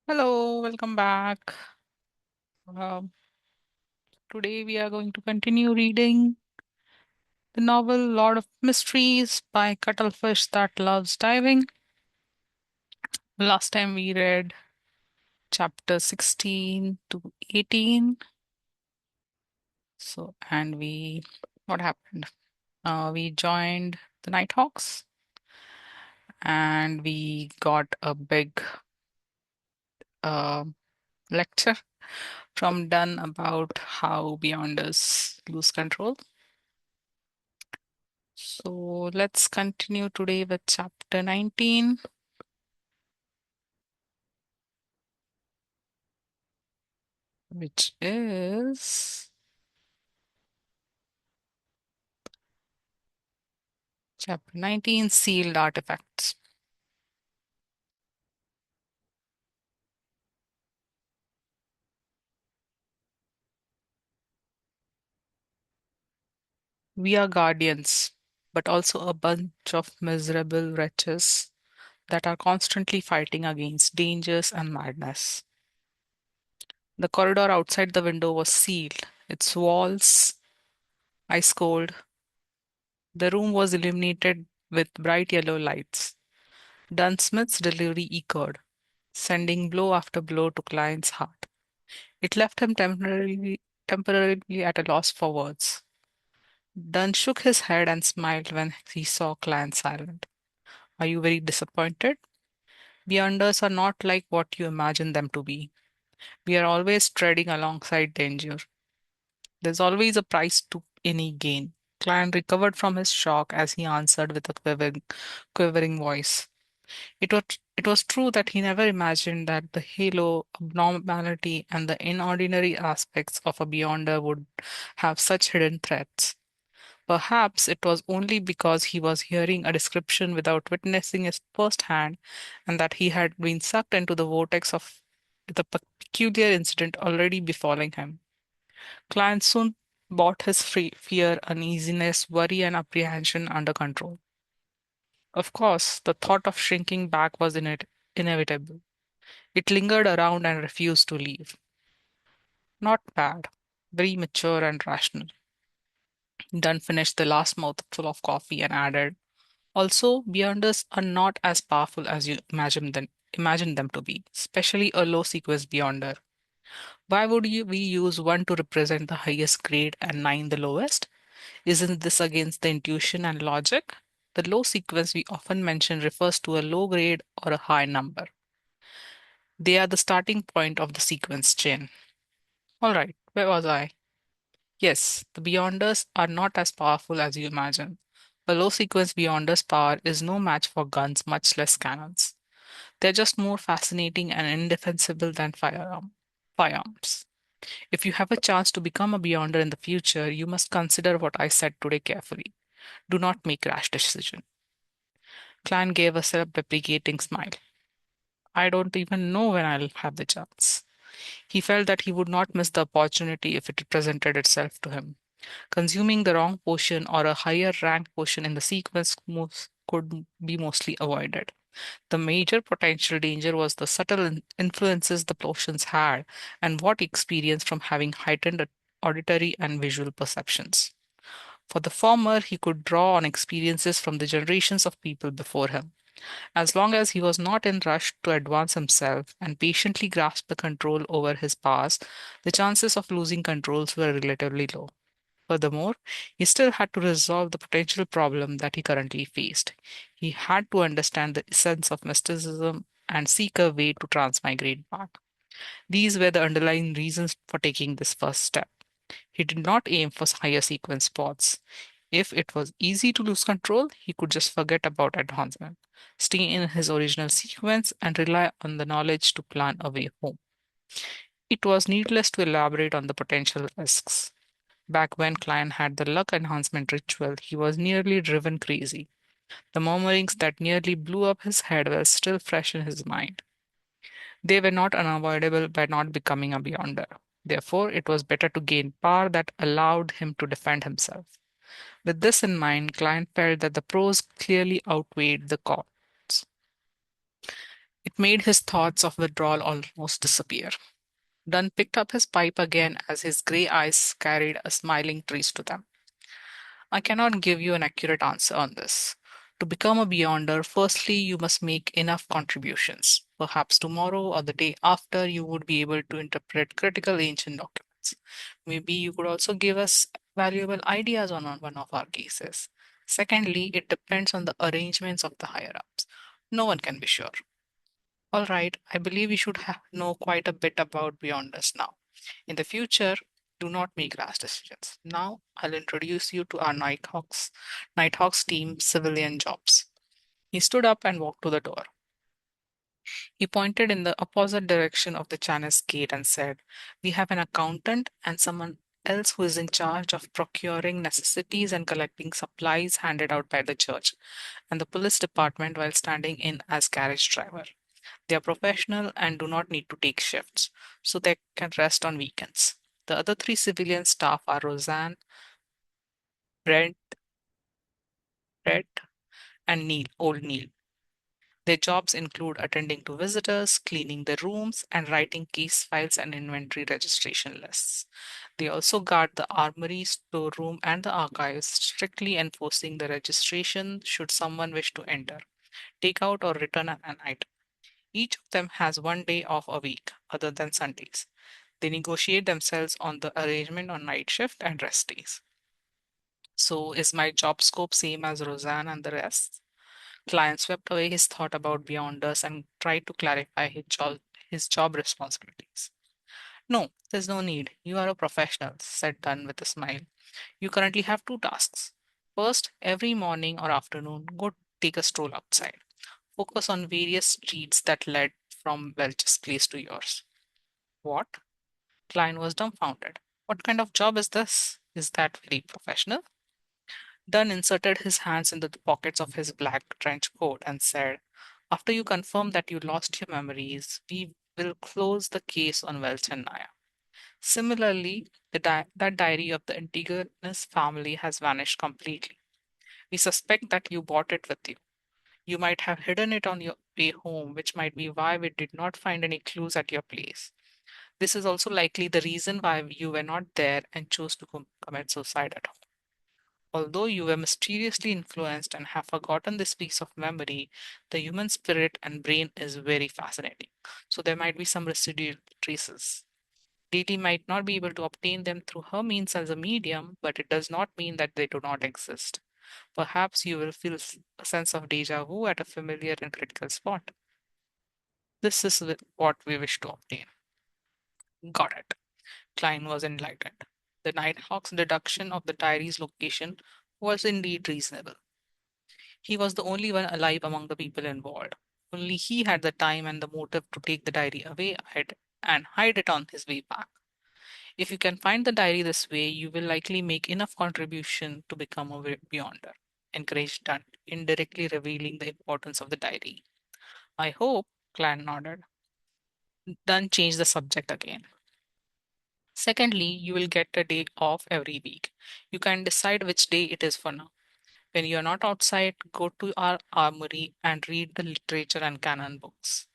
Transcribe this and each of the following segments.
Hello, welcome back. Um, Today we are going to continue reading the novel Lord of Mysteries by Cuttlefish That Loves Diving. Last time we read chapter 16 to 18. What happened? We joined the Nighthawks and we got a big uh, lecture from Dunn about how Beyonders lose control. So let's continue today with chapter 19, which is chapter 19, Sealed Artifacts. We are guardians, but also a bunch of miserable wretches that are constantly fighting against dangers and madness. The corridor outside the window was sealed, its walls ice cold. The room was illuminated with bright yellow lights. Dunsmith's delivery echoed, sending blow after blow to Client's heart. It left him temporarily at a loss for words. Dunn shook his head and smiled when he saw Clan silent. Are you very disappointed? Beyonders are not like what you imagine them to be. We are always treading alongside danger. There's always a price to any gain. Clan recovered from his shock as he answered with a quivering voice. It was true that he never imagined that the halo, abnormality, and the inordinary aspects of a Beyonder would have such hidden threats. Perhaps it was only because he was hearing a description without witnessing it firsthand, and that he had been sucked into the vortex of the peculiar incident already befalling him. Client soon brought his fear, uneasiness, worry, and apprehension under control. Of course, the thought of shrinking back was inevitable. It lingered around and refused to leave. Not bad, very mature and rational. Dunn finished the last mouthful of coffee and added, also, beyonders are not as powerful as you imagine them to be, especially a low sequence beyonder. Why would we use 1 to represent the highest grade and 9 the lowest? Isn't this against the intuition and logic? The low sequence we often mention refers to a low grade or a high number. They are the starting point of the sequence chain. All right, where was I? Yes, the Beyonders are not as powerful as you imagine. A low sequence Beyonder's power is no match for guns, much less cannons. They're just more fascinating and indefensible than firearms. If you have a chance to become a Beyonder in the future, you must consider what I said today carefully. Do not make rash decisions. Clan gave a self-deprecating smile. I don't even know when I'll have the chance. He felt that he would not miss the opportunity if it presented itself to him. Consuming the wrong potion or a higher ranked potion in the sequence could be mostly avoided. The major potential danger was the subtle influences the potions had and what he experienced from having heightened auditory and visual perceptions. For the former, he could draw on experiences from the generations of people before him. As long as he was not in rush to advance himself and patiently grasp the control over his powers, the chances of losing controls were relatively low. Furthermore, he still had to resolve the potential problem that he currently faced. He had to understand the essence of mysticism and seek a way to transmigrate back. These were the underlying reasons for taking this first step. He did not aim for higher sequence spots. If it was easy to lose control, he could just forget about advancement, stay in his original sequence, and rely on the knowledge to plan a way home. It was needless to elaborate on the potential risks. Back when Klein had the luck enhancement ritual, he was nearly driven crazy. The murmurings that nearly blew up his head were still fresh in his mind. They were not unavoidable by not becoming a beyonder. Therefore, it was better to gain power that allowed him to defend himself. With this in mind, Klein felt that the pros clearly outweighed the cons. It It made his thoughts of withdrawal almost disappear. Dunn picked up his pipe again as his grey eyes carried a smiling trace to them. I cannot give you an accurate answer on this. To become a beyonder, firstly, you must make enough contributions. Perhaps tomorrow or the day after, you would be able to interpret critical ancient documents. Maybe you could also give us valuable ideas on one of our cases. Secondly, it depends on the arrangements of the higher ups. No one can be sure. All right, I believe we should know quite a bit about Beyonders now. In the future, do not make rash decisions. Now, I'll introduce you to our Nighthawks team civilian jobs. He stood up and walked to the door. He pointed in the opposite direction of the Chanis gate and said, "We have an accountant and someone else who is in charge of procuring necessities and collecting supplies handed out by the church, and the police department while standing in as carriage driver. They are professional and do not need to take shifts, so they can rest on weekends. The other three civilian staff are Roseanne, Brent, Brett, and Old Neil. Their jobs include attending to visitors, cleaning the rooms, and writing case files and inventory registration lists. They also guard the armory, storeroom, and the archives, strictly enforcing the registration should someone wish to enter, take out, or return an item. Each of them has one day off a week, other than Sundays. They negotiate themselves on the arrangement on night shift and rest days. So, is my job scope same as Roseanne and the rest? Client swept away his thought about Beyonders and tried to clarify his job responsibilities. No, there's no need. You are a professional, said Dunn with a smile. You currently have two tasks. First, every morning or afternoon, go take a stroll outside. Focus on various streets that led from Welch's place to yours. What? Klein was dumbfounded. What kind of job is this? Is that very professional? Dunn inserted his hands into the pockets of his black trench coat and said, "After you confirm that you lost your memories, we will close the case on Welch and Naya. Similarly, that diary of the Antigonus family has vanished completely. We suspect that you brought it with you. You might have hidden it on your way home, which might be why we did not find any clues at your place. This is also likely the reason why you were not there and chose to commit suicide at home. Although you were mysteriously influenced and have forgotten this piece of memory, the human spirit and brain is very fascinating. So there might be some residual traces. Deity might not be able to obtain them through her means as a medium, but it does not mean that they do not exist. Perhaps you will feel a sense of deja vu at a familiar and critical spot. This is what we wish to obtain." Got it. Klein was enlightened. The Nighthawk's deduction of the diary's location was indeed reasonable. He was the only one alive among the people involved. Only he had the time and the motive to take the diary away and hide it on his way back. If you can find the diary this way, you will likely make enough contribution to become a beyonder, encouraged Dunn, indirectly revealing the importance of the diary. I hope, Clan nodded. Dunn changed the subject again. Secondly, you will get a day off every week. You can decide which day it is for now. When you are not outside, go to our armory and read the literature and canon books.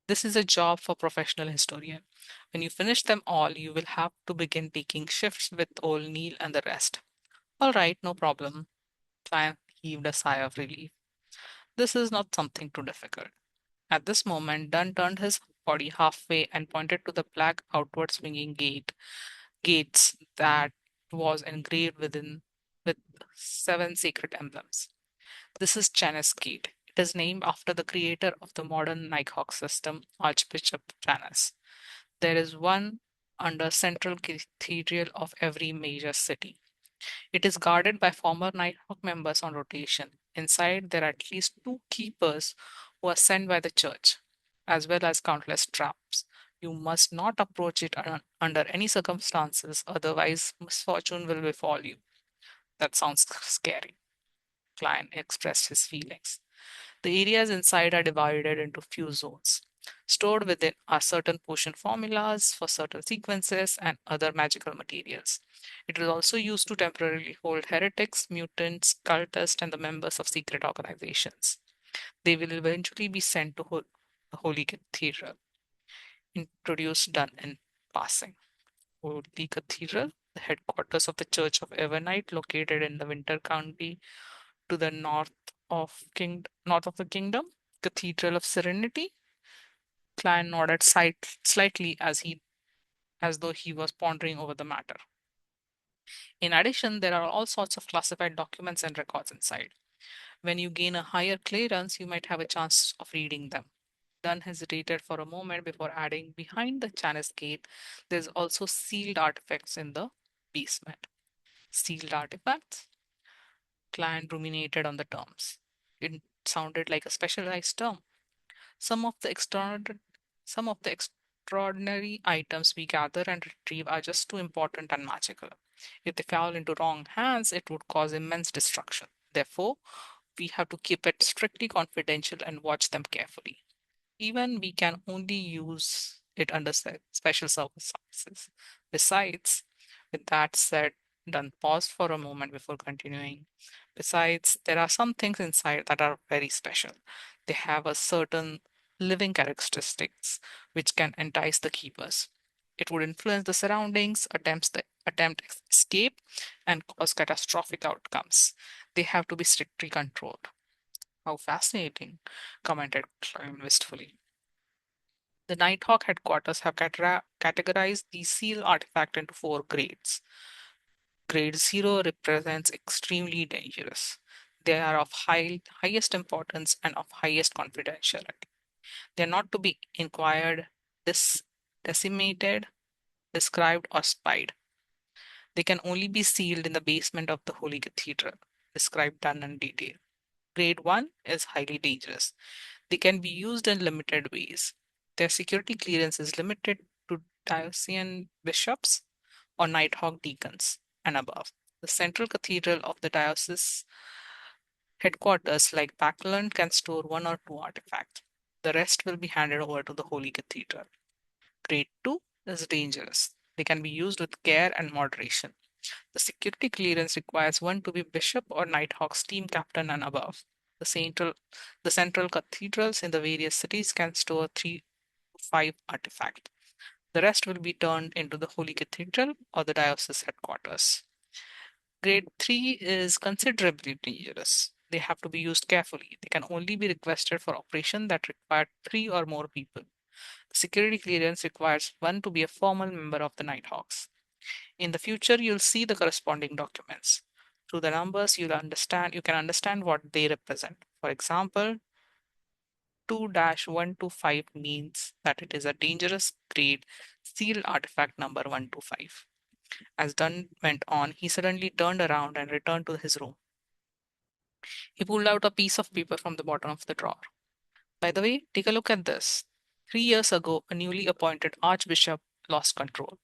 This is a job for professional historian. When you finish them all, you will have to begin taking shifts with old Neil and the rest. All right, no problem. Client heaved a sigh of relief. This is not something too difficult. At this moment, Dunn turned his body halfway and pointed to the black outward swinging gates that was engraved with seven sacred emblems. This is Janus Gate. It is named after the creator of the modern Nighthawk system, Archbishop Janus. There is one under central cathedral of every major city. It is guarded by former Nighthawk members on rotation. Inside, there are at least two keepers who are sent by the church, as well as countless traps. You must not approach it under any circumstances, otherwise, misfortune will befall you. That sounds scary. Klein expressed his feelings. The areas inside are divided into few zones. Stored within are certain potion formulas for certain sequences and other magical materials. It is also used to temporarily hold heretics, mutants, cultists, and the members of secret organizations. They will eventually be sent to the Holy Cathedral. Introduced done in passing. Holy Cathedral, the headquarters of the Church of Evernight, located in the Winter County to the north of the kingdom. Cathedral of Serenity. Klein nodded slightly as though he was pondering over the matter. In addition, there are all sorts of classified documents and records inside. When you gain a higher clearance, you might have a chance of reading them. Dunn hesitated for a moment before adding, behind the Chanis gate, there's also sealed artifacts in the basement. Sealed artifacts? Klein ruminated on the terms. It sounded like a specialized term. Some of the extraordinary items we gather and retrieve are just too important and magical. If they fall into wrong hands, it would cause immense destruction. Therefore, we have to keep it strictly confidential and watch them carefully. Even we can only use it under special circumstances. Besides, with that said, Dunn paused for a moment before continuing. Besides, there are some things inside that are very special. They have a certain living characteristics which can entice the keepers. It would influence the surroundings, attempt escape, and cause catastrophic outcomes. They have to be strictly controlled. How fascinating, commented Klein wistfully. The Nighthawk headquarters have categorized the seal artifact into four grades. Grade 0 represents extremely dangerous. They are of highest importance and of highest confidentiality. They are not to be inquired, decimated, described, or spied. They can only be sealed in the basement of the Holy Cathedral, described done in detail. Grade 1 is highly dangerous. They can be used in limited ways. Their security clearance is limited to diocesan bishops or Nighthawk deacons and above. The central cathedral of the diocese headquarters, like Backland, can store one or two artifacts. The rest will be handed over to the Holy Cathedral. Grade 2 is dangerous. They can be used with care and moderation. The security clearance requires one to be bishop or Nighthawk's team captain and above. The central, the central cathedrals in the various cities can store 3 to 5 artifacts. The rest will be turned into the Holy Cathedral or the diocese headquarters. Grade 3 is considerably dangerous. They have to be used carefully. They can only be requested for operation that require 3 or more people. The security clearance requires one to be a formal member of the Nighthawks. In the future, you'll see the corresponding documents. Through the numbers, you can understand what they represent. For example, 2-125 means that it is a dangerous grade sealed artifact number 125. As Dunn went on, he suddenly turned around and returned to his room. He pulled out a piece of paper from the bottom of the drawer. By the way, take a look at this. 3 years ago, a newly appointed archbishop lost control.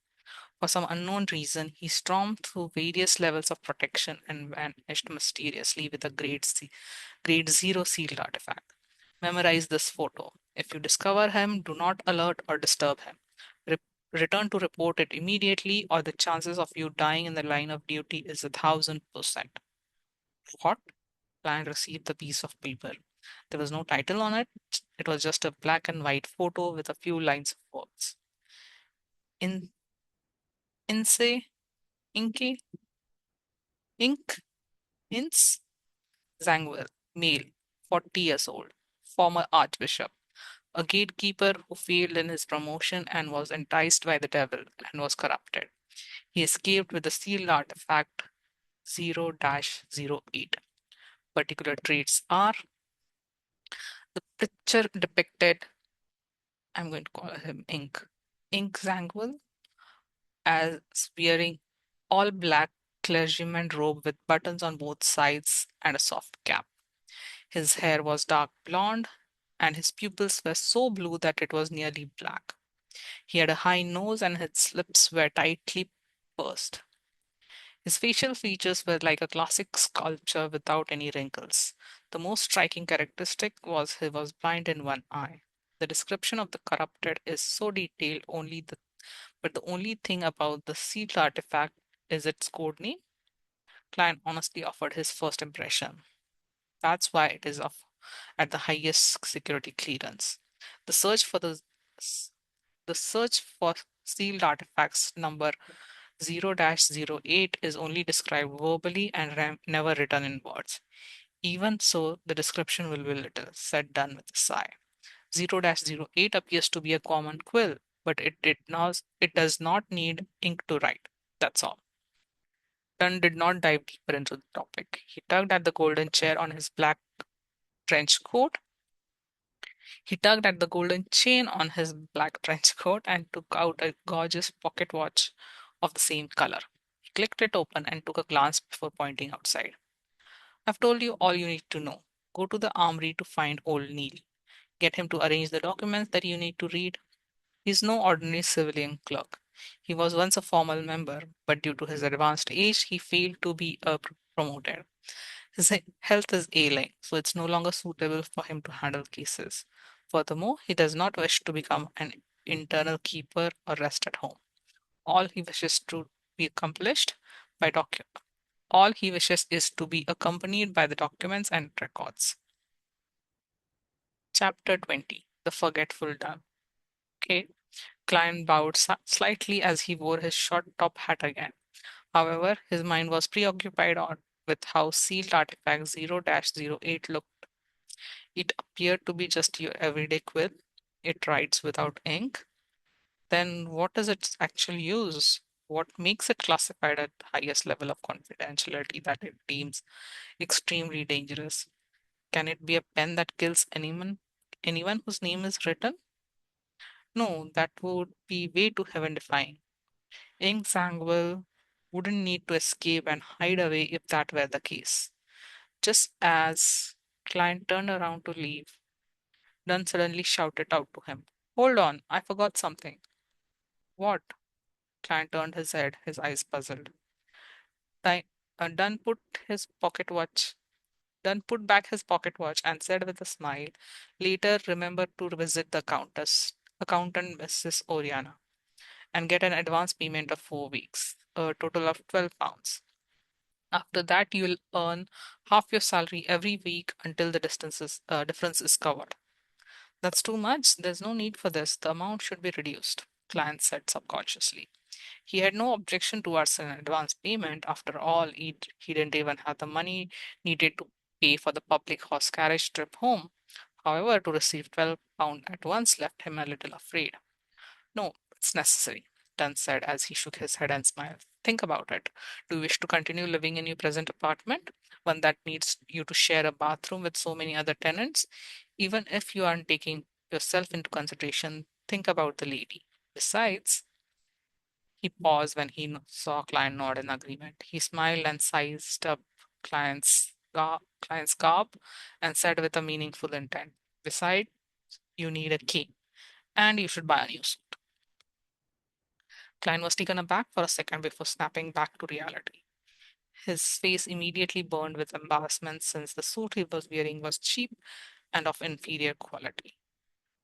For some unknown reason, he stormed through various levels of protection and vanished mysteriously with a grade 0 sealed artifact. Memorize this photo. If you discover him, do not alert or disturb him. Re- Return to report it immediately, or the chances of you dying in the line of duty is 1,000%. What? Plan received the piece of paper. There was no title on it. It was just a black and white photo with a few lines of words. In Inse, Inke, Ink, Ince, Zangwill, male, 40 years old, former archbishop, a gatekeeper who failed in his promotion and was enticed by the devil and was corrupted. He escaped with the sealed artifact 0-08. Particular traits are the picture depicted, I'm going to call him Ink Zangwill, as wearing all black clergyman robe with buttons on both sides and a soft cap. His hair was dark blonde, and his pupils were so blue that it was nearly black. He had a high nose, and his lips were tightly pursed. His facial features were like a classic sculpture without any wrinkles. The most striking characteristic was he was blind in one eye. The description of the corrupted is so detailed but the only thing about the sealed artifact is its code name. Klein honestly offered his first impression. That's why it is of at the highest security clearance. The search for the the search for sealed artifacts number 0-08 is only described verbally and never written in words. Even so, the description will be little, said Dunn with a sigh. 0-08 appears to be a common quill, but it does not need ink to write. That's all. Dunn did not dive deeper into the topic. He tugged at the golden chair on his black trench coat. He tugged at the golden chain on his black trench coat and took out a gorgeous pocket watch of the same color. He clicked it open and took a glance before pointing outside. I've told you all you need to know. Go to the armory to find old Neil. Get him to arrange the documents that you need to read. He's no ordinary civilian clerk. He was once a formal member, but due to his advanced age, he failed to be promoted. His health is ailing, so it's no longer suitable for him to handle cases. Furthermore, he does not wish to become an internal keeper or rest at home. All he wishes to be accomplished by all he wishes is to be accompanied by the documents and records. Chapter 20: The Forgetful Dove. Okay. Klein bowed slightly as he wore his short top hat again. However, his mind was preoccupied with how sealed artifact 0-08 looked. It appeared to be just your everyday quill. It writes without ink. Then what does it actually use? What makes it classified at the highest level of confidentiality that it deems extremely dangerous? Can it be a pen that kills anyone whose name is written? No, that would be way too heaven defying. Ink Sangwell wouldn't need to escape and hide away if that were the case. Just as Klein turned around to leave, Dunn suddenly shouted out to him, "Hold on, I forgot something." "What?" Klein turned his head, his eyes puzzled. Di- Dunn put his pocket watch. Dunn put back his pocket watch and said with a smile, "Later, remember to visit the accountant Mrs. Oriana, and get an advance payment of 4 weeks, a total of £12. After that, you'll earn half your salary every week until the difference is covered." "That's too much. There's no need for this. The amount should be reduced," Client said subconsciously. He had no objection towards an advance payment. After all, he didn't even have the money needed to pay for the public horse carriage trip home. However, to receive £12 at once left him a little afraid. "No, it's necessary," Dunn said as he shook his head and smiled. "Think about it. Do you wish to continue living in your present apartment, one that needs you to share a bathroom with so many other tenants? Even if you aren't taking yourself into consideration, think about the lady. Besides," he paused when he saw client nod in agreement. He smiled and sized up client's garb and said with a meaningful intent, "Besides, you need a key, and you should buy a new suit." Klein was taken aback for a second before snapping back to reality. His face immediately burned with embarrassment since the suit he was wearing was cheap and of inferior quality.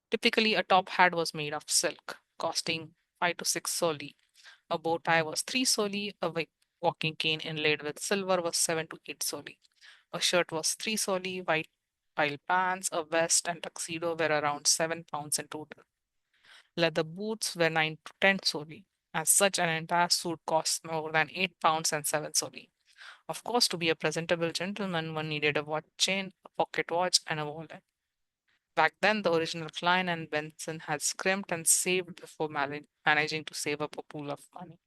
Typically, a top hat was made of silk, costing 5 to 6 soldi. A bow tie was 3 soldi. A walking cane inlaid with silver was 7 to 8 soldi. A shirt was 3 soldi. White pants, a vest, and tuxedo were around £7 in total. Leather boots were 9 to 10 soldi. As such, an entire suit cost more than £8 and 7 soldi. Of course, to be a presentable gentleman, one needed a watch chain, a pocket watch, and a wallet. Back then, the original Klein and Benson had scrimped and saved before managing to save up a pool of money.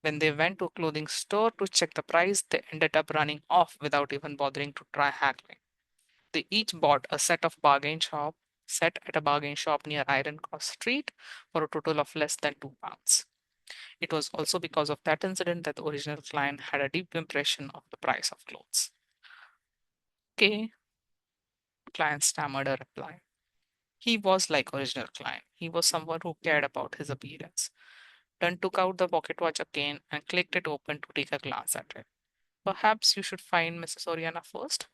When they went to a clothing store to check the price, they ended up running off without even bothering to try haggling. They each bought a set at a bargain shop near Iron Cross Street for a total of less than £2. It was also because of that incident that the original client had a deep impression of the price of clothes. "Okay," client stammered a reply. He was like original client. He was someone who cared about his appearance. Dunn took out the pocket watch again and clicked it open to take a glance at it. "Perhaps you should find Mrs. Oriana first.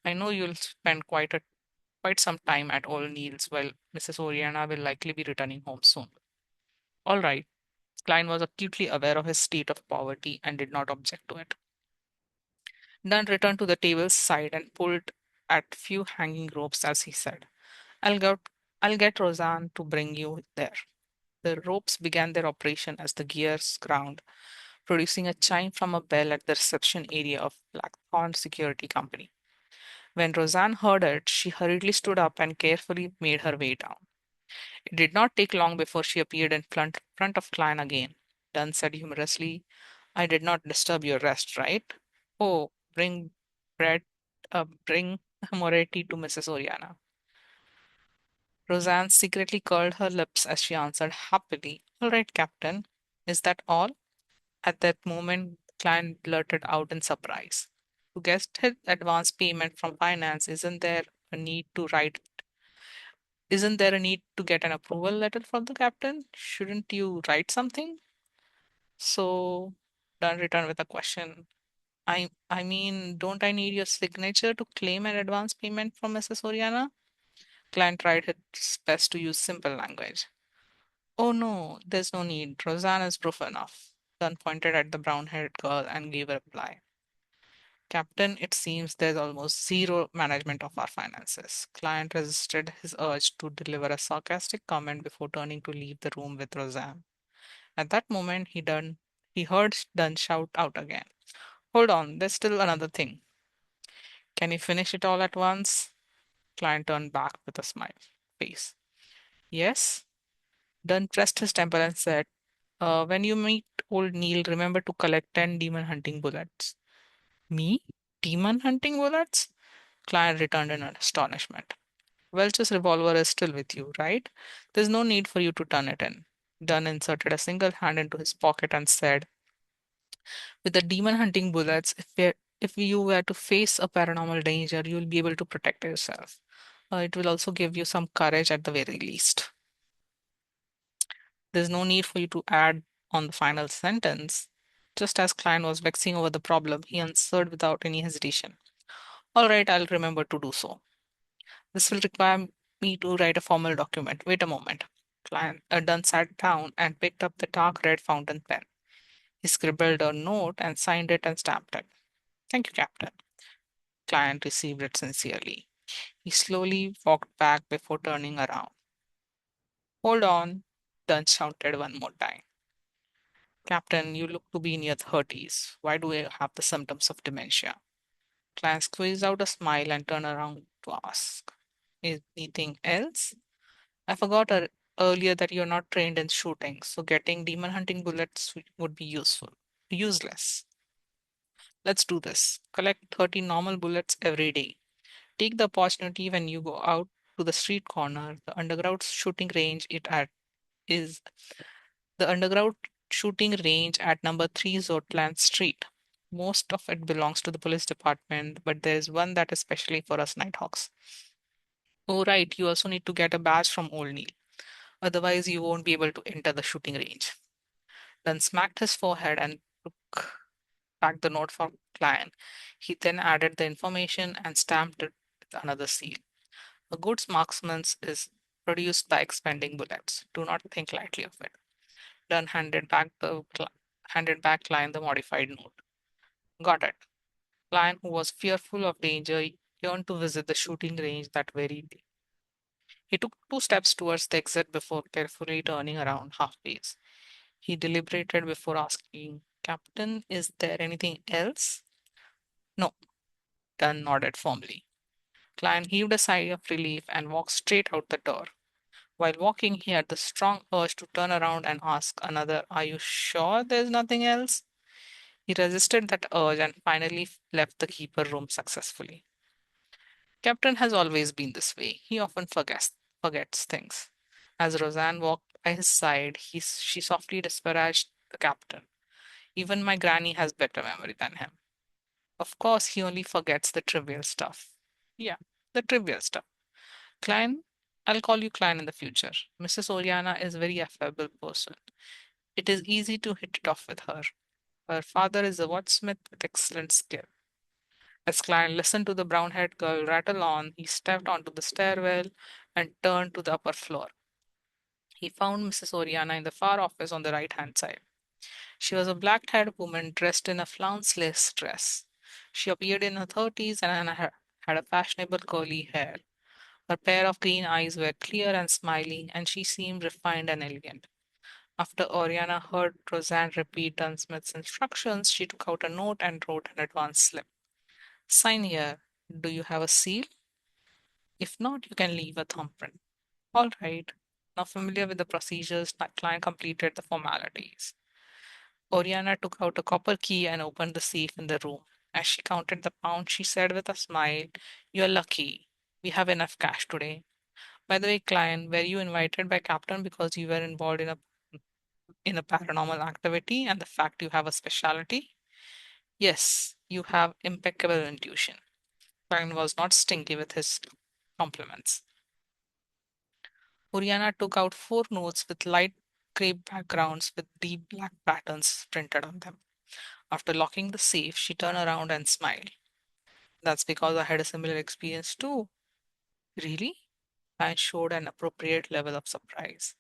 I know you'll spend quite some time at Old Neil's while Mrs. Oriana will likely be returning home soon." "All right." Klein was acutely aware of his state of poverty and did not object to it. Dunn returned to the table's side and pulled at few hanging ropes as he said, I'll get I'll get Roseanne to bring you there. The ropes began their operation as the gears ground, producing a chime from a bell at the reception area of Blackthorn Security Company. When Roseanne heard it, she hurriedly stood up and carefully made her way down. It did not take long before she appeared in front of Klein again. Dunn said humorously, I did not disturb your rest, right? Oh, bread, bring Moretti to Mrs. Oriana. Roseanne secretly curled her lips as she answered happily, All right, Captain. Is that all? At that moment, Klein blurted out in surprise. To get his advance payment from finance, a need to write isn't there a need to get an approval letter from the captain? Shouldn't you write something? So Dunn returned with a question. I mean, don't I need your signature to claim an advance payment from Mrs. Oriana? Klein tried his best to use simple language. Oh no, there's no need. Roseanne is proof enough. Dunn pointed at the brown haired girl and gave a reply. Captain, it seems there's almost zero management of our finances. Client resisted his urge to deliver a sarcastic comment before turning to leave the room with Roseanne. At that moment, he heard Dunn shout out again. Hold on, there's still another thing. Can you finish it all at once? Client turned back with a smile face. Yes? Dunn pressed his temple and said, when you meet old Neil, remember to collect 10 demon hunting bullets. Me? Demon hunting bullets? Client returned in astonishment. Welch's revolver is still with you, right? There's no need for you to turn it in. Dunn inserted a single hand into his pocket and said, with the demon hunting bullets, if you were to face a paranormal danger, you'll be able to protect yourself. It will also give you some courage at the very least. There's no need for you to add on the final sentence. Just as Klein was vexing over the problem, he answered without any hesitation. All right, I'll remember to do so. This will require me to write a formal document. Wait a moment. Dunn sat down and picked up the dark red fountain pen. He scribbled a note and signed it and stamped it. Thank you, Captain. Client received it sincerely. He slowly walked back before turning around. Hold on, Dunn shouted one more time. Captain, you look to be in your 30s. Why do you have the symptoms of dementia? Client squeezed out a smile and turned around to ask, Is anything else? I forgot earlier that you're not trained in shooting, so getting demon hunting bullets would be useless. Let's do this. Collect 30 normal bullets every day. Take the opportunity when you go out to the street corner. Is the underground shooting range at number 3 Zotland Street. Most of it belongs to the police department, but there is one that is specially for us Nighthawks. Oh, right, you also need to get a badge from Old Neil. Otherwise, you won't be able to enter the shooting range. Then smacked his forehead and took back the note from client. He then added the information and stamped it with another seal. A good marksman is produced by expending bullets. Do not think lightly of it. Dunn handed back Klein the modified note. Got it. Klein, who was fearful of danger, yearned to visit the shooting range that very day. He took 2 steps towards the exit before carefully turning around halfway. He deliberated before asking, Captain, is there anything else? No, Dunn nodded firmly. Klein heaved a sigh of relief and walked straight out the door. While walking, he had the strong urge to turn around and ask another, Are you sure there's nothing else? He resisted that urge and finally left the keeper room successfully. Captain has always been this way. He often forgets things. As Roseanne walked by his side, she softly disparaged the captain. Even my granny has better memory than him. Of course, he only forgets the trivial stuff. Yeah, the trivial stuff. Klein, I'll call you Klein in the future. Mrs. Oriana is a very affable person. It is easy to hit it off with her. Her father is a watchsmith with excellent skill. As Klein listened to the brown haired girl rattle on, he stepped onto the stairwell and turned to the upper floor. He found Mrs. Oriana in the far office on the right hand side. She was a black haired woman dressed in a flounce lace dress. She appeared in her 30s and had a fashionable curly hair. Her pair of green eyes were clear and smiling, and she seemed refined and elegant. After Oriana heard Roseanne repeat Dunsmith's instructions, she took out a note and wrote an advance slip. Sign here. Do you have a seal? If not, you can leave a thumbprint. All right. Now familiar with the procedures, the client completed the formalities. Oriana took out a copper key and opened the safe in the room. As she counted the pounds, she said with a smile, "You're lucky. We have enough cash today. By the way, client, were you invited by Captain because you were involved in a paranormal activity and the fact you have a specialty?" Yes, you have impeccable intuition. Client was not stingy with his compliments. Oriana took out four notes with light gray backgrounds with deep black patterns printed on them. After locking the safe, she turned around and smiled. That's because I had a similar experience too. Really? I showed an appropriate level of surprise.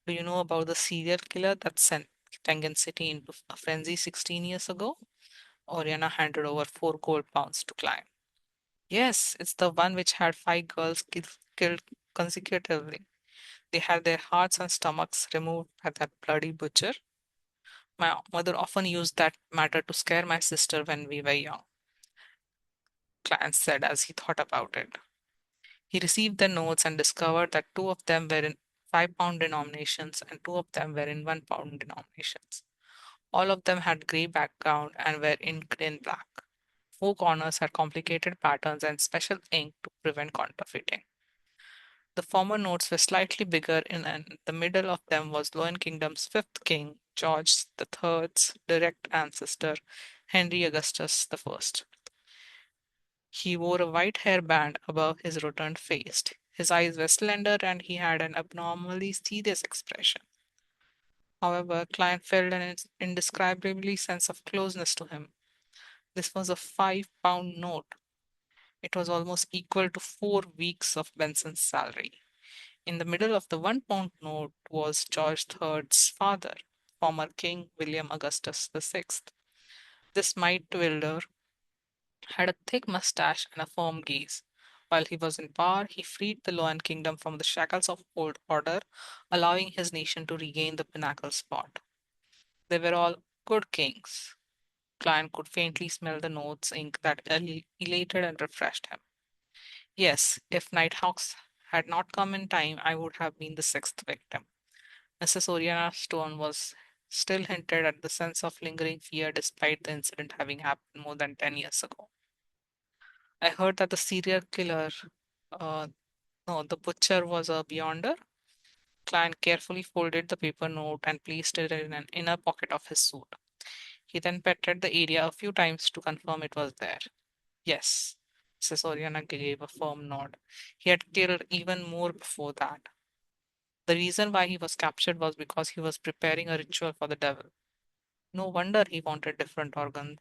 Do you know about the serial killer that sent Tengen City into a frenzy 16 years ago? Oriana handed over 4 gold pounds to Klein. Yes, it's the one which had 5 girls killed consecutively. They had their hearts and stomachs removed by that bloody butcher. My mother often used that matter to scare my sister when we were young, Clarence said as he thought about it. He received the notes and discovered that two of them were in £5 denominations and two of them were in £1 denominations. All of them had grey background and were inked in black. Four corners had complicated patterns and special ink to prevent counterfeiting. The former notes were slightly bigger, and the middle of them was Loan Kingdom's fifth king, George the Third's direct ancestor, Henry Augustus I. He wore a white hairband above his rotund face. His eyes were slender and he had an abnormally serious expression. However, Klein felt an indescribably sense of closeness to him. This was a £5 note. It was almost equal to 4 weeks of Benson's salary. In the middle of the £1 note was George III's father, former King William Augustus VI. This might wielder had a thick mustache and a firm gaze. While he was in power, he freed the Loan Kingdom from the shackles of old order, allowing his nation to regain the pinnacle spot. They were all good kings. Klein could faintly smell the notes ink that elated and refreshed him. Yes, if Nighthawks had not come in time, I would have been the sixth victim. Mrs. Oriana Stone was still hinted at the sense of lingering fear despite the incident having happened more than 10 years ago. I heard that the serial killer, uh, no, the butcher was a beyonder. Klein carefully folded the paper note and placed it in an inner pocket of his suit. He then patted the area a few times to confirm it was there. Yes, Mrs. Oriana gave a firm nod. He had killed even more before that. The reason why he was captured was because he was preparing a ritual for the devil. No wonder he wanted different organs.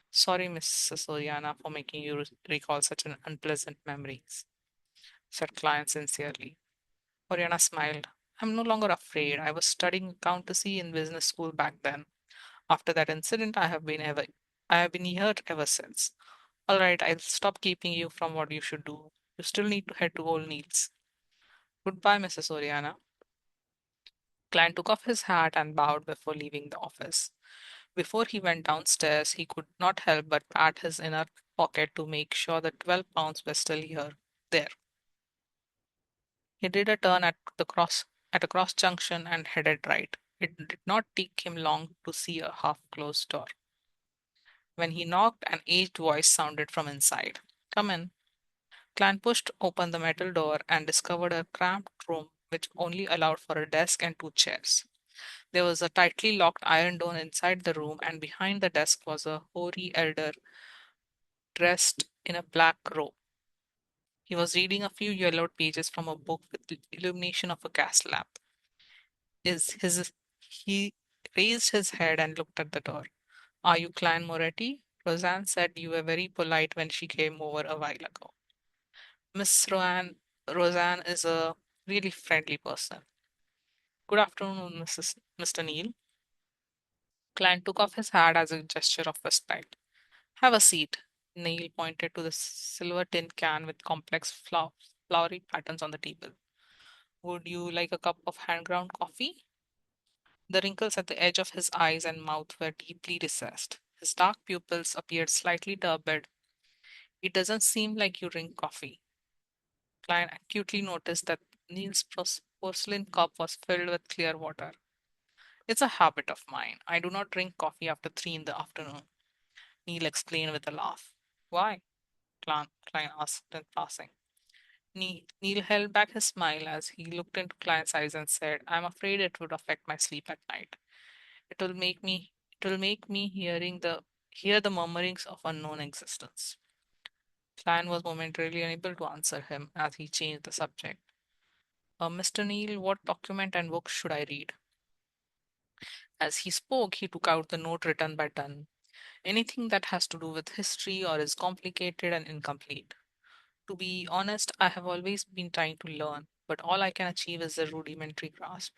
Sorry, Mrs. Oriana, for making you recall such an unpleasant memories, said Client sincerely. Oriana smiled. I'm no longer afraid. I was studying accountancy in business school back then. After that incident, I have been here ever since. All right, I'll stop keeping you from what you should do. You still need to head to Old Neil's. Goodbye, Mrs. Oriana. Client took off his hat and bowed before leaving the office. Before he went downstairs, he could not help but pat his inner pocket to make sure the £12 were still there. He did a turn at a cross junction and headed right. It did not take him long to see a half-closed door. When he knocked, an aged voice sounded from inside. Come in. Clan pushed open the metal door and discovered a cramped room which only allowed for a desk and two chairs. There was a tightly locked iron door inside the room, and behind the desk was a hoary elder dressed in a black robe. He was reading a few yellowed pages from a book with the illumination of a gas lamp. He raised his head and looked at the door. Are you Clan Moretti? Roseanne said you were very polite when she came over a while ago. Roseanne is a really friendly person. Good afternoon, Mr. Neil. Clan took off his hat as a gesture of respect. Have a seat. Neil pointed to the silver tin can with complex flowery patterns on the table. Would you like a cup of hand ground coffee? The wrinkles at the edge of his eyes and mouth were deeply recessed. His dark pupils appeared slightly turbid. It doesn't seem like you drink coffee. Klein acutely noticed that Neil's porcelain cup was filled with clear water. It's a habit of mine. I do not drink coffee after 3 in the afternoon, Neil explained with a laugh. Why? Klein asked in passing. Neil held back his smile as he looked into Klein's eyes and said, I'm afraid it would affect my sleep at night. It will make me hear the murmurings of unknown existence. Klein was momentarily unable to answer him as he changed the subject. Mr. Neil, what document and book should I read? As he spoke, he took out the note written by Dunn. Anything that has to do with history or is complicated and incomplete. To be honest, I have always been trying to learn, but all I can achieve is a rudimentary grasp.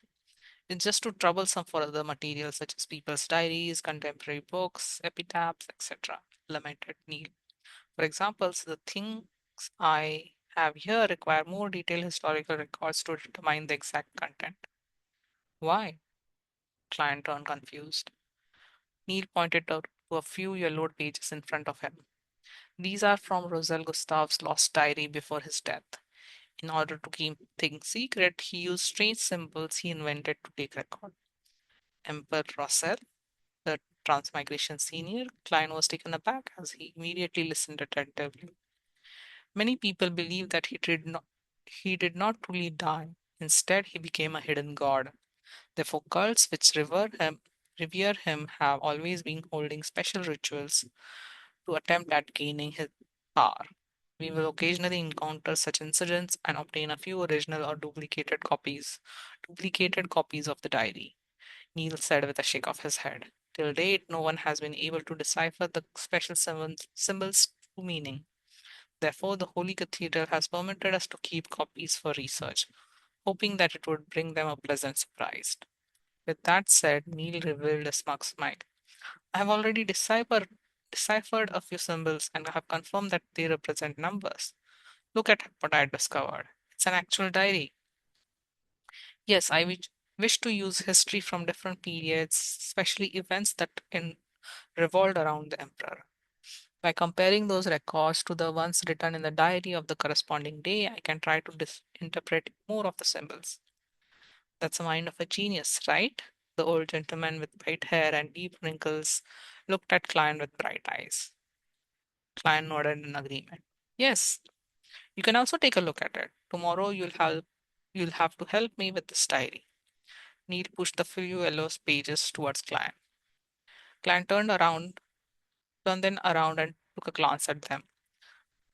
It's just too troublesome for other materials such as people's diaries, contemporary books, epitaphs, etc., lamented Neil. For example, so the things I have here require more detailed historical records to determine the exact content. Why? Client turned confused. Neil pointed out to a few yellowed pages in front of him. These are from Roselle Gustave's lost diary before his death. In order to keep things secret, he used strange symbols he invented to take record. Emperor Russell, the Transmigration Senior, Klein was taken aback as he immediately listened attentively. Many people believe that he did not truly die. Instead, he became a hidden god. Therefore, cults which revere him have always been holding special rituals to attempt at gaining his power. We will occasionally encounter such incidents and obtain a few original or duplicated copies of the diary, Neil said with a shake of his head. Till date, no one has been able to decipher the special symbols' true meaning. Therefore, the Holy Cathedral has permitted us to keep copies for research, hoping that it would bring them a pleasant surprise. With that said, Neil revealed a smug smile. I have already deciphered a few symbols and have confirmed that they represent numbers. Look at what I discovered. It's an actual diary. Yes, I wish to use history from different periods, especially events that revolved around the emperor. By comparing those records to the ones written in the diary of the corresponding day, I can try to interpret more of the symbols. That's the mind of a genius, right? The old gentleman with white hair and deep wrinkles looked at Klein with bright eyes. Klein nodded in agreement. Yes, you can also take a look at it. Tomorrow you'll have to help me with this diary. Neil pushed the few yellow pages towards Klein. Klein turned then around and took a glance at them,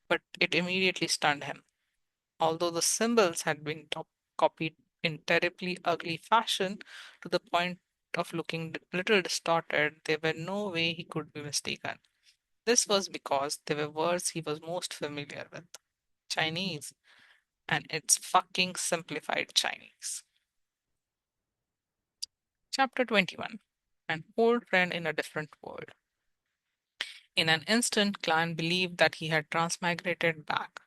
but it immediately stunned him. Although the symbols had been copied in terribly ugly fashion to the point of looking little distorted, there were no way he could be mistaken. This was because they were words he was most familiar with, Chinese, and it's fucking simplified Chinese. Chapter 21. An old friend in a different world. In an instant, Klein believed that he had transmigrated back.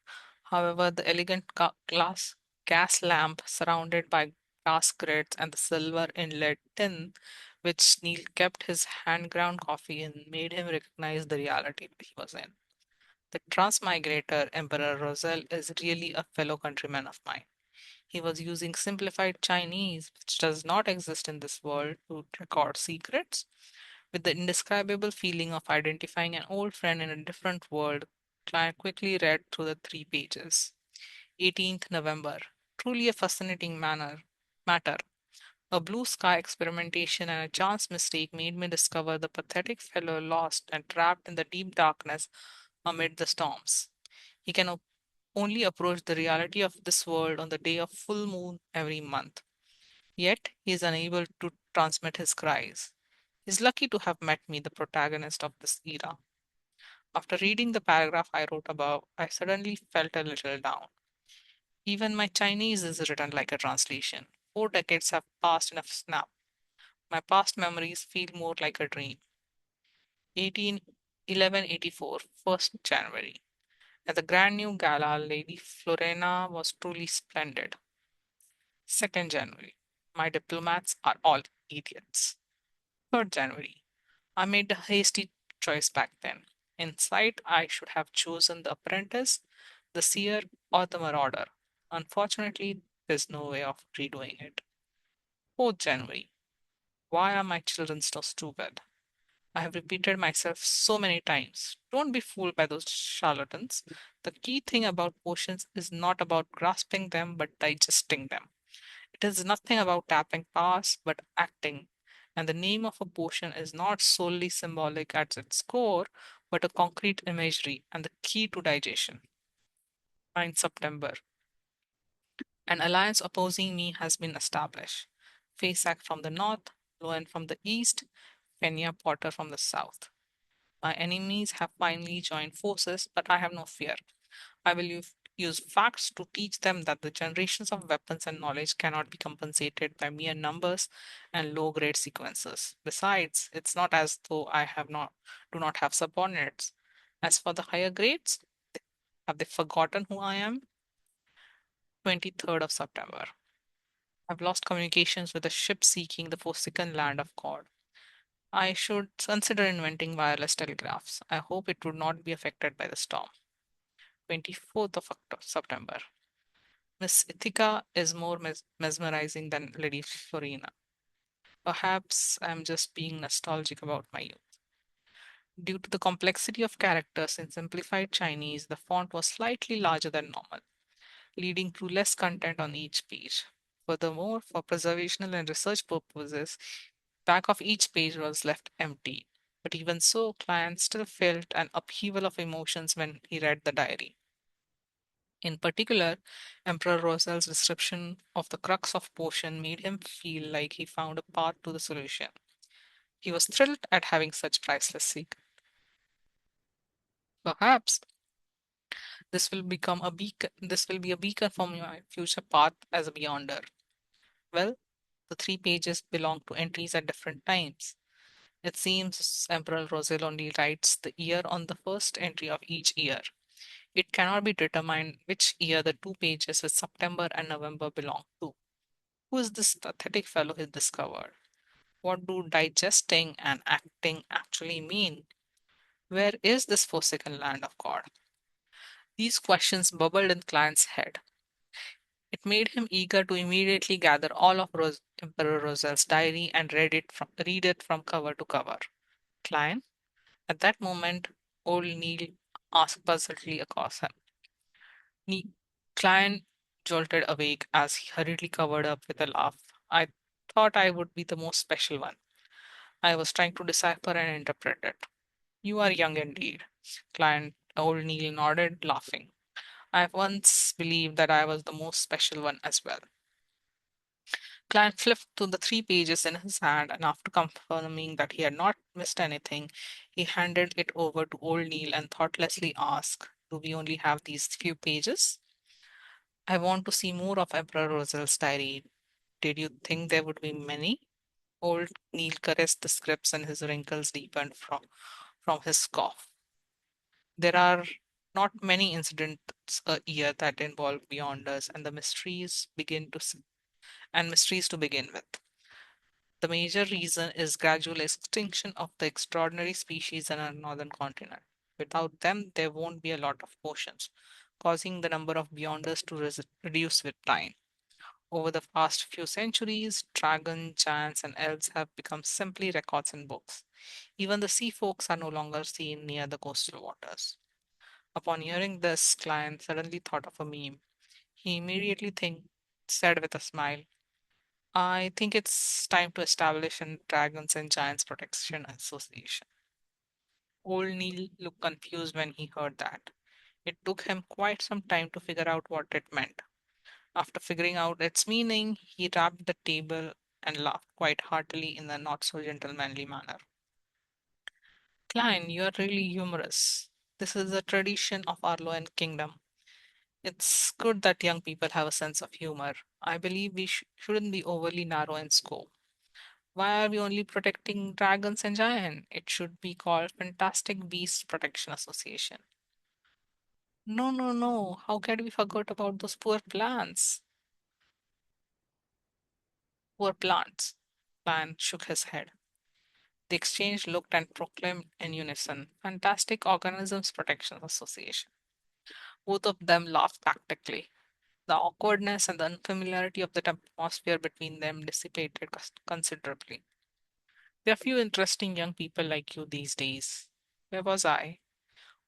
However, the elegant glass gas lamp surrounded by brass grids and the silver inlet tin which Neil kept his hand ground coffee in made him recognize the reality he was in. The transmigrator, Emperor Roselle, is really a fellow countryman of mine. He was using simplified Chinese, which does not exist in this world, to record secrets. With the indescribable feeling of identifying an old friend in a different world, Claire quickly read through the 3 pages. 18th November. Truly a fascinating matter. A blue sky experimentation and a chance mistake made me discover the pathetic fellow lost and trapped in the deep darkness amid the storms. He can only approach the reality of this world on the day of full moon every month. Yet he is unable to transmit his cries. He's lucky to have met me, the protagonist of this era. After reading the paragraph I wrote above, I suddenly felt a little down. Even my Chinese is written like a translation. 4 decades have passed in a snap. My past memories feel more like a dream. 18 1184, 1st January. At the grand new gala, Lady Florena was truly splendid. 2nd January. My diplomats are all idiots. 3rd January. I made a hasty choice back then. In sight, I should have chosen the apprentice, the seer, or the marauder. Unfortunately, there's no way of redoing it. 4th January. Why are my children so stupid? I have repeated myself so many times. Don't be fooled by those charlatans. The key thing about potions is not about grasping them but digesting them. It is nothing about tapping pass but acting. And the name of a potion is not solely symbolic at its core, but a concrete imagery and the key to digestion. 9 September. An alliance opposing me has been established. Faceac from the north, Loen from the east, Fenya Potter from the south. My enemies have finally joined forces, but I have no fear. I will use facts to teach them that the generations of weapons and knowledge cannot be compensated by mere numbers and low grade sequences. Besides, it's not as though I have not do not have subordinates. As for the higher grades, have they forgotten who I am? 23rd of September. I've lost communications with a ship seeking the forsaken land of God. I should consider inventing wireless telegraphs. I hope it would not be affected by the storm. 24th of September. Miss Ithaca is more mesmerizing than Lady Florina. Perhaps I'm just being nostalgic about my youth. Due to the complexity of characters in simplified Chinese, the font was slightly larger than normal, leading to less content on each page. Furthermore, for preservational and research purposes, back of each page was left empty. But even so, client still felt an upheaval of emotions when he read the diary. In particular, Emperor Rosel's description of the crux of potion made him feel like he found a path to the solution. He was thrilled at having such priceless secret. Perhaps this will be a beacon for my future path as a beyonder. Well, the 3 pages belong to entries at different times. It seems Emperor Rosel only writes the year on the first entry of each year. It cannot be determined which year the 2 pages with September and November belong to. Who is this pathetic fellow he discovered? What do digesting and acting actually mean? Where is this forsaken land of God? These questions bubbled in Client's head. It made him eager to immediately gather all of Emperor Rosel's diary and read it from cover to cover. Client, at that moment, old Neil asked puzzledly across him. Ne- Client jolted awake as he hurriedly covered up with a laugh. I thought I would be the most special one. I was trying to decipher and interpret it. You are young indeed. Client old Neil nodded, laughing. I once believed that I was the most special one as well. Client flipped to the 3 pages in his hand, and after confirming that he had not missed anything, he handed it over to old Neil and thoughtlessly asked, do we only have these few pages? I want to see more of Emperor Rosel's diary. Did you think there would be many? Old Neil caressed the scripts and his wrinkles deepened from his cough. There are not many incidents a year that involve beyonders and the mysteries to begin with. The major reason is gradual extinction of the extraordinary species in our northern continent. Without them, there won't be a lot of oceans, causing the number of beyonders to reduce with time. Over the past few centuries, dragons, giants, and elves have become simply records in books. Even the sea folks are no longer seen near the coastal waters. Upon hearing this, Client suddenly thought of a meme. He immediately said with a smile, I think it's time to establish a Dragons and Giants Protection Association. Old Neil looked confused when he heard that. It took him quite some time to figure out what it meant. After figuring out its meaning, he rapped the table and laughed quite heartily in a not so gentlemanly manner. Klein, you are really humorous. This is a tradition of our Loen kingdom. It's good that young people have a sense of humor. I believe we shouldn't be overly narrow in scope. Why are we only protecting dragons and giants? It should be called Fantastic Beasts Protection Association. No, no, no. How can we forget about those poor plants? Poor plants. Plan shook his head. The exchange looked and proclaimed in unison, Fantastic Organisms Protection Association. Both of them laughed practically. The awkwardness and the unfamiliarity of the atmosphere between them dissipated considerably. There are few interesting young people like you these days. Where was I?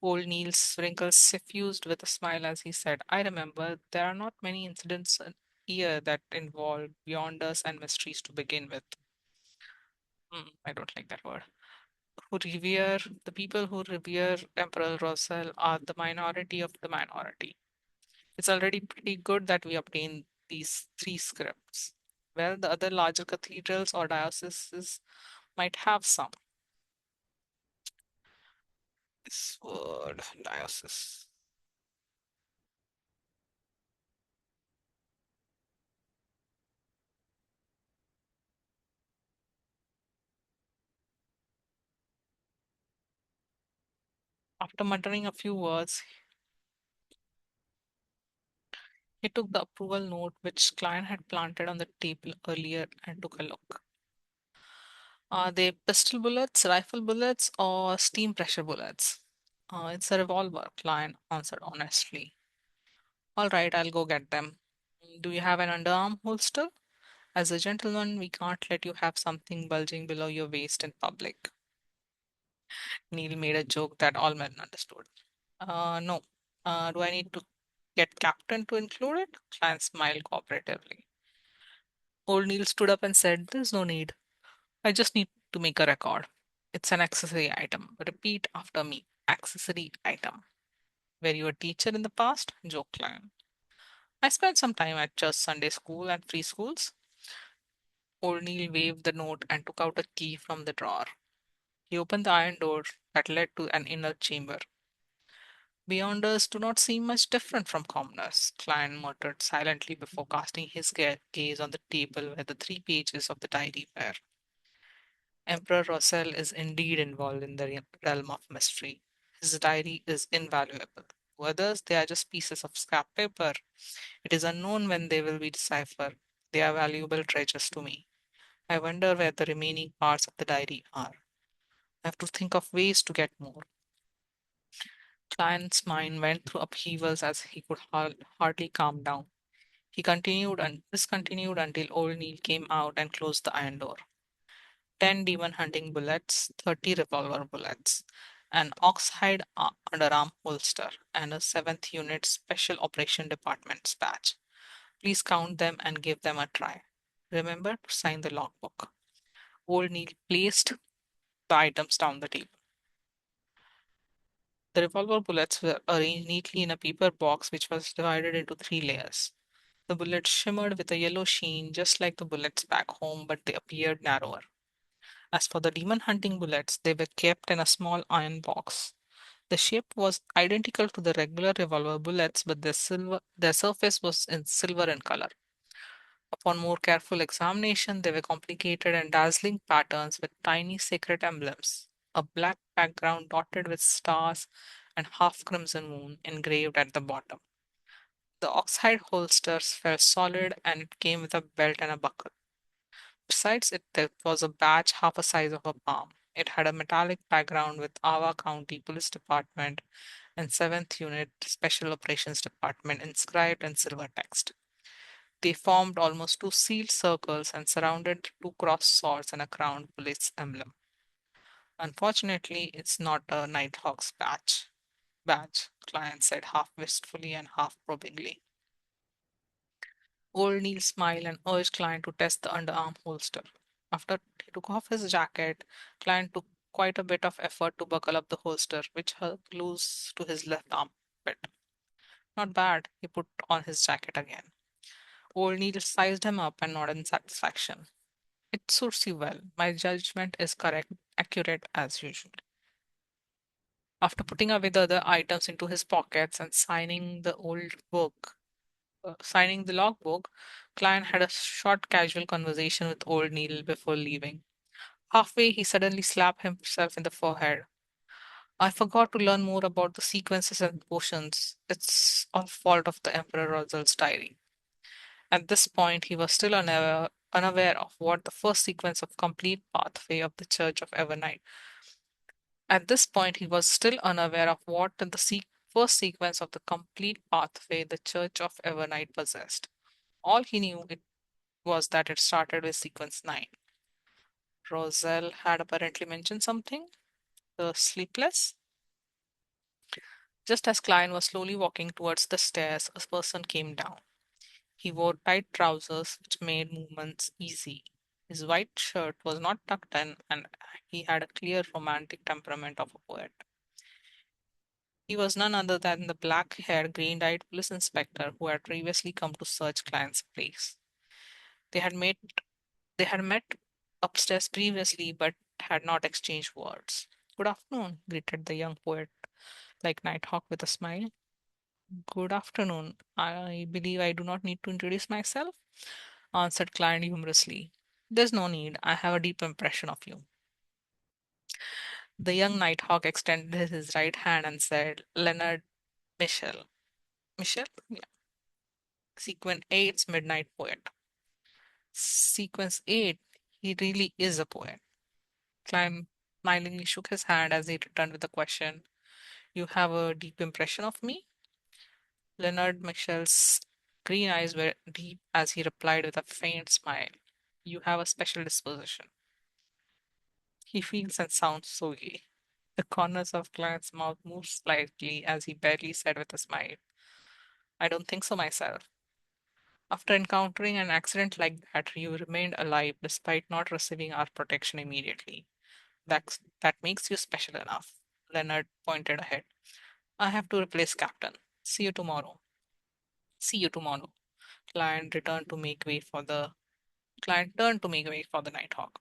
Old Neil's wrinkles suffused with a smile as he said, I remember there are not many incidents a year that involve beyonders and mysteries to begin with. I don't like that word. Who revere the people who revere Emperor Russell are the minority of the minority. It's already pretty good that we obtained these three scripts. Well, the other larger cathedrals or dioceses might have some. This word, diocese. After muttering a few words, he took the approval note which Klein had planted on the table earlier and took a look. Are they pistol bullets, rifle bullets, or steam pressure bullets? It's a revolver, Klein answered honestly. All right, I'll go get them. Do you have an underarm holster? As a gentleman, we can't let you have something bulging below your waist in public. Neil made a joke that all men understood. No. Do I need to get Captain to include it? Klein smiled cooperatively. Old Neil stood up and said, There's no need. I just need to make a record. It's an accessory item. Repeat after me. Accessory item. Were you a teacher in the past? Joked Klein. I spent some time at church Sunday school and free schools. Old Neil waved the note and took out a key from the drawer. He opened the iron door that led to an inner chamber. Beyonders do not seem much different from commoners, Klein muttered silently before casting his gaze on the table where the 3 pages of the diary were. Emperor Rossel is indeed involved in the realm of mystery. His diary is invaluable. To others, they are just pieces of scrap paper. It is unknown when they will be deciphered. They are valuable treasures to me. I wonder where the remaining parts of the diary are. I have to think of ways to get more. Klein's mind went through upheavals as he could hardly calm down. He continued and discontinued until old Neil came out and closed the iron door. 10 demon hunting bullets, 30 revolver bullets, an oxhide underarm holster, and a 7th Unit Special Operation Department's badge. Please count them and give them a try. Remember to sign the logbook. Old Neil placed the items down the table. The revolver bullets were arranged neatly in a paper box which was divided into 3 layers. The bullets shimmered with a yellow sheen just like the bullets back home, but they appeared narrower. As for the demon hunting bullets, they were kept in a small iron box. The shape was identical to the regular revolver bullets, but their surface was in silver in color. Upon more careful examination, they were complicated and dazzling patterns with tiny sacred emblems, a black background dotted with stars and half crimson moon engraved at the bottom. The oxhide holsters felt solid and it came with a belt and a buckle. Besides it, there was a badge half the size of a palm. It had a metallic background with Ava County Police Department and 7th Unit Special Operations Department inscribed in silver text. They formed almost 2 sealed circles and surrounded 2 crossed swords and a crowned police emblem. Unfortunately, it's not a Nighthawk's badge, Client said half wistfully and half probingly. Old Neil smiled and urged Client to test the underarm holster. After he took off his jacket, Client took quite a bit of effort to buckle up the holster, which hung loose to his left armpit. Not bad, he put on his jacket again. Old Neil sized him up and nodded in satisfaction. It suits you well. My judgment is correct, accurate as usual. After putting away the other items into his pockets and signing the old book, signing the logbook, Klein had a short casual conversation with old Neil before leaving. Halfway, he suddenly slapped himself in the forehead. I forgot to learn more about the sequences and potions. It's all fault of the Emperor Rosal's diary. At this point, he was still unaware of what the first sequence of complete pathway of the Church of Evernight. At this point, he was still unaware of what the first sequence of the complete pathway the Church of Evernight possessed. All he knew it was that it started with sequence 9. Roselle had apparently mentioned something, the sleepless. Just as Klein was slowly walking towards the stairs, a person came down. He wore tight trousers which made movements easy. His white shirt was not tucked in, and he had a clear romantic temperament of a poet. He was none other than the black haired, green eyed police inspector who had previously come to search Klein's place. They had met they had met upstairs previously but had not exchanged words. Good afternoon, greeted the young poet like Nighthawk with a smile. Good afternoon. I believe I do not need to introduce myself, answered Klein humorously. There's no need. I have a deep impression of you. The young Nighthawk extended his right hand and said, Leonard Michel. Michel? Yeah. Sequence 8's Midnight Poet. Sequence 8, he really is a poet. Klein smilingly shook his hand as he returned with the question, You have a deep impression of me? Leonard Michel's green eyes were deep as he replied with a faint smile. You have a special disposition. He feels and sounds so gay. The corners of Glenn's mouth moved slightly as he barely said with a smile, I don't think so myself. After encountering an accident like that, you remained alive despite not receiving our protection immediately. That makes you special enough. Leonard pointed ahead. I have to replace Captain. See you tomorrow. See you tomorrow. Client returned to make way for the Client turned to make way for the Nighthawk.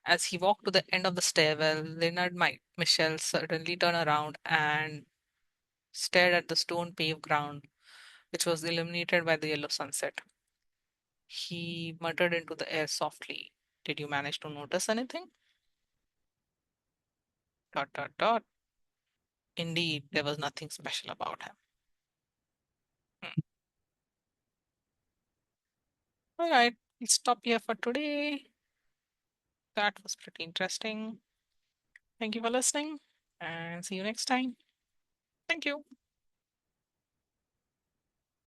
As he walked to the end of the stairwell, Leonard Michel suddenly turned around and stared at the stone paved ground, which was illuminated by the yellow sunset. He muttered into the air softly. Did you manage to notice anything? Dot dot dot. Indeed, there was nothing special about him. Hmm. All right, we'll stop here for today. That was pretty interesting. Thank you for listening and see you next time. Thank you.